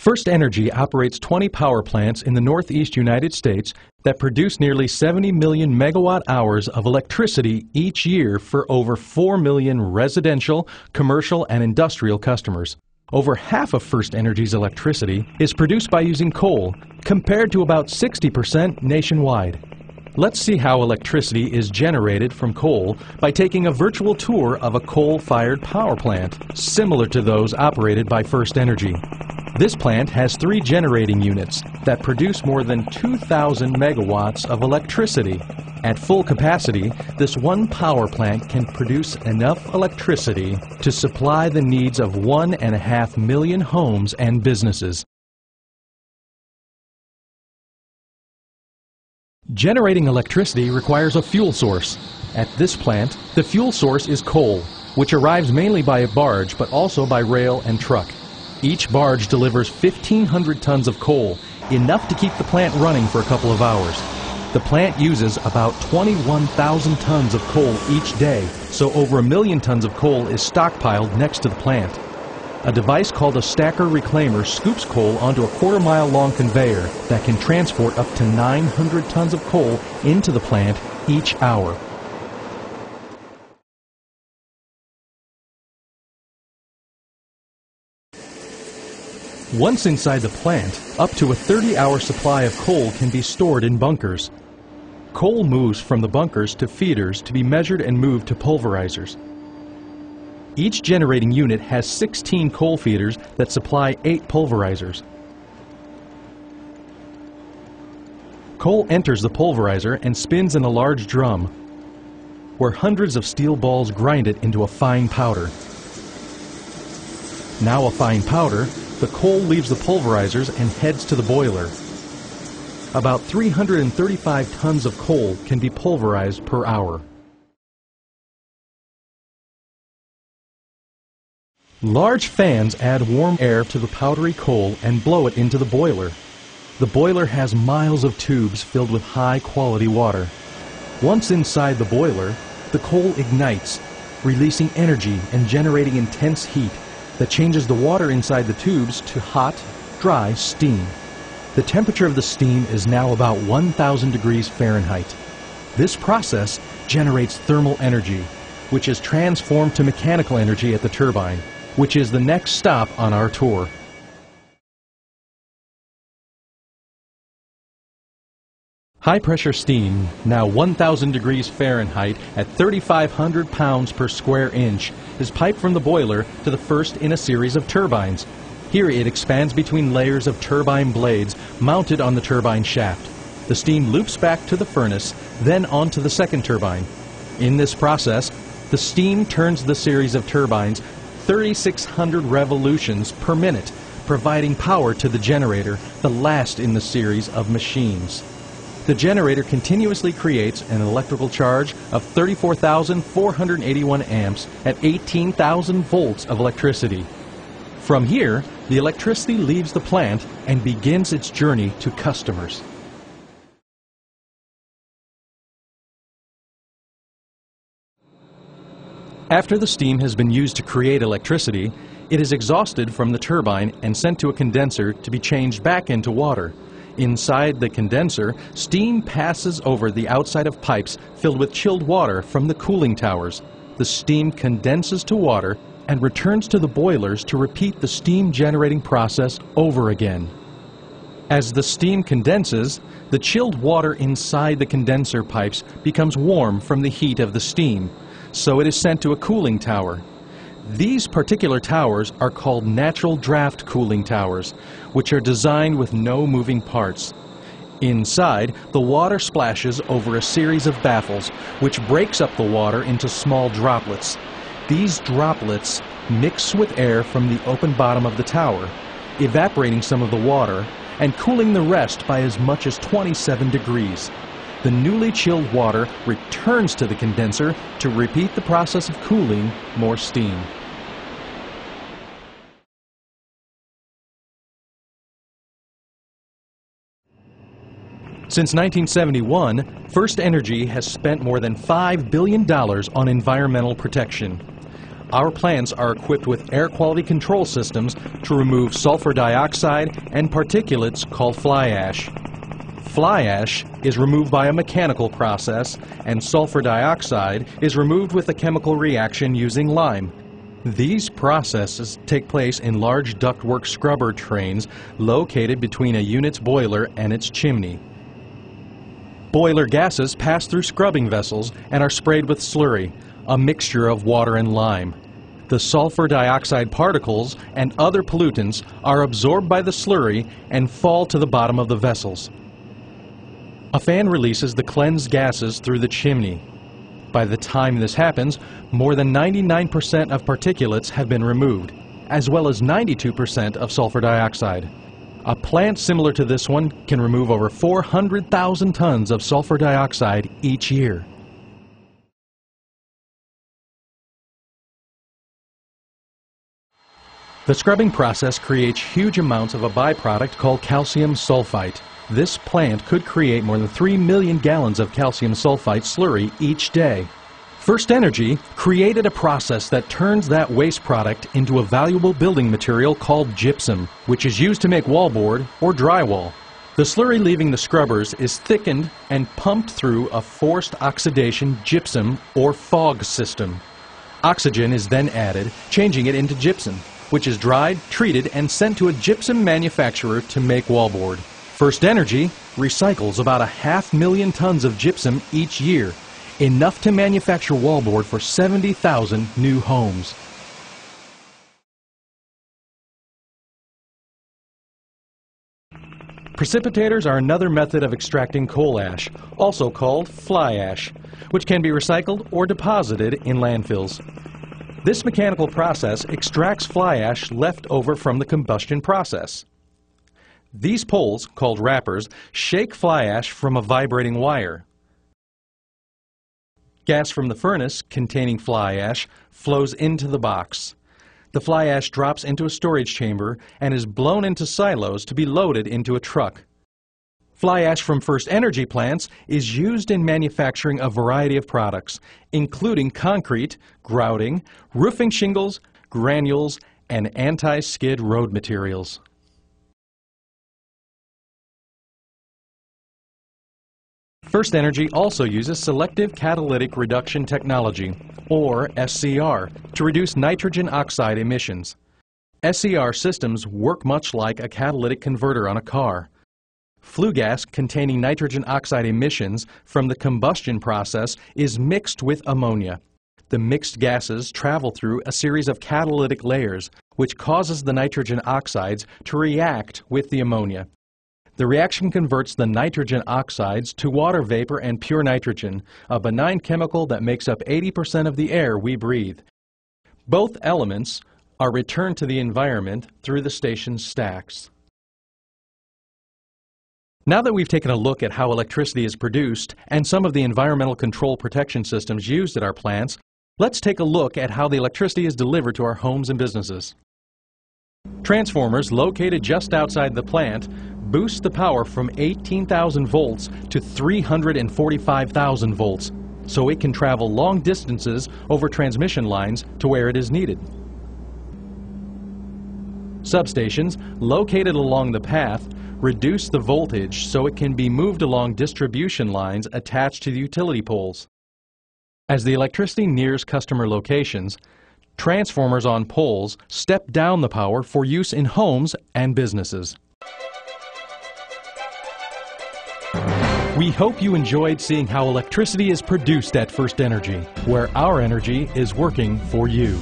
First Energy operates 20 power plants in the Northeast United States that produce nearly 70 million megawatt hours of electricity each year for over 4 million residential, commercial, and industrial customers. Over half of First Energy's electricity is produced by using coal, compared to about 60% nationwide. Let's see how electricity is generated from coal by taking a virtual tour of a coal-fired power plant, similar to those operated by First Energy. This plant has 3 generating units that produce more than 2,000 megawatts of electricity. At full capacity, this one power plant can produce enough electricity to supply the needs of 1.5 million homes and businesses. Generating electricity requires a fuel source. At this plant, the fuel source is coal, which arrives mainly by a barge but also by rail and truck. Each barge delivers 1,500 tons of coal, enough to keep the plant running for a couple of hours. The plant uses about 21,000 tons of coal each day, so over 1 million tons of coal is stockpiled next to the plant. A device called a stacker reclaimer scoops coal onto a quarter-mile long conveyor that can transport up to 900 tons of coal into the plant each hour. Once inside the plant, up to a 30-hour supply of coal can be stored in bunkers. Coal moves from the bunkers to feeders to be measured and moved to pulverizers. Each generating unit has 16 coal feeders that supply 8 pulverizers. Coal enters the pulverizer and spins in a large drum, where hundreds of steel balls grind it into a fine powder. Now a fine powder, the coal leaves the pulverizers and heads to the boiler. About 335 tons of coal can be pulverized per hour. Large fans add warm air to the powdery coal and blow it into the boiler. The boiler has miles of tubes filled with high-quality water. Once inside the boiler, the coal ignites, releasing energy and generating intense heat that changes the water inside the tubes to hot, dry steam. The temperature of the steam is now about 1,000 degrees Fahrenheit. This process generates thermal energy, which is transformed to mechanical energy at the turbine, which is the next stop on our tour. High-pressure steam, now 1,000 degrees Fahrenheit at 3,500 pounds per square inch, is piped from the boiler to the first in a series of turbines. Here it expands between layers of turbine blades mounted on the turbine shaft. The steam loops back to the furnace, then onto the second turbine. In this process, the steam turns the series of turbines 3,600 revolutions per minute, providing power to the generator, the last in the series of machines. The generator continuously creates an electrical charge of 34,481 amps at 18,000 volts of electricity. From here, the electricity leaves the plant and begins its journey to customers. After the steam has been used to create electricity, it is exhausted from the turbine and sent to a condenser to be changed back into water. Inside the condenser, steam passes over the outside of pipes filled with chilled water from the cooling towers. The steam condenses to water and returns to the boilers to repeat the steam generating process over again. As the steam condenses, the chilled water inside the condenser pipes becomes warm from the heat of the steam, so it is sent to a cooling tower. These particular towers are called natural draft cooling towers, which are designed with no moving parts. Inside, the water splashes over a series of baffles, which breaks up the water into small droplets. These droplets mix with air from the open bottom of the tower, evaporating some of the water and cooling the rest by as much as 27 degrees. The newly chilled water returns to the condenser to repeat the process of cooling more steam. Since 1971, First Energy has spent more than $5 billion on environmental protection. our plants are equipped with air quality control systems to remove sulfur dioxide and particulates called fly ash. Fly ash is removed by a mechanical process, and sulfur dioxide is removed with a chemical reaction using lime. These processes take place in large ductwork scrubber trains located between a unit's boiler and its chimney. Boiler gases pass through scrubbing vessels and are sprayed with slurry, a mixture of water and lime. The sulfur dioxide particles and other pollutants are absorbed by the slurry and fall to the bottom of the vessels. A fan releases the cleansed gases through the chimney. By the time this happens, more than 99% of particulates have been removed, as well as 92% of sulfur dioxide. A plant similar to this one can remove over 400,000 tons of sulfur dioxide each year. The scrubbing process creates huge amounts of a byproduct called calcium sulfite. This plant could create more than 3 million gallons of calcium sulfite slurry each day. First Energy created a process that turns that waste product into a valuable building material called gypsum, which is used to make wallboard or drywall. The slurry leaving the scrubbers is thickened and pumped through a forced oxidation gypsum or fog system. Oxygen is then added, changing it into gypsum, which is dried, treated, and sent to a gypsum manufacturer to make wallboard. First Energy recycles about 500,000 tons of gypsum each year, enough to manufacture wallboard for 70,000 new homes. Precipitators are another method of extracting coal ash, also called fly ash, which can be recycled or deposited in landfills. This mechanical process extracts fly ash left over from the combustion process. These poles, called wrappers, shake fly ash from a vibrating wire. Gas from the furnace, containing fly ash, flows into the box. The fly ash drops into a storage chamber and is blown into silos to be loaded into a truck. Fly ash from First Energy plants is used in manufacturing a variety of products, including concrete, grouting, roofing shingles, granules, and anti-skid road materials. First Energy also uses selective catalytic reduction technology, or SCR, to reduce nitrogen oxide emissions. SCR systems work much like a catalytic converter on a car. Flue gas containing nitrogen oxide emissions from the combustion process is mixed with ammonia. The mixed gases travel through a series of catalytic layers, which causes the nitrogen oxides to react with the ammonia. The reaction converts the nitrogen oxides to water vapor and pure nitrogen, a benign chemical that makes up 80% of the air we breathe. Both elements are returned to the environment through the station's stacks. Now that we've taken a look at how electricity is produced and some of the environmental control protection systems used at our plants, let's take a look at how the electricity is delivered to our homes and businesses. Transformers located just outside the plant boost the power from 18,000 volts to 345,000 volts, so it can travel long distances over transmission lines to where it is needed. Substations located along the path reduce the voltage so it can be moved along distribution lines attached to the utility poles. As the electricity nears customer locations, transformers on poles step down the power for use in homes and businesses. We hope you enjoyed seeing how electricity is produced at First Energy, where our energy is working for you.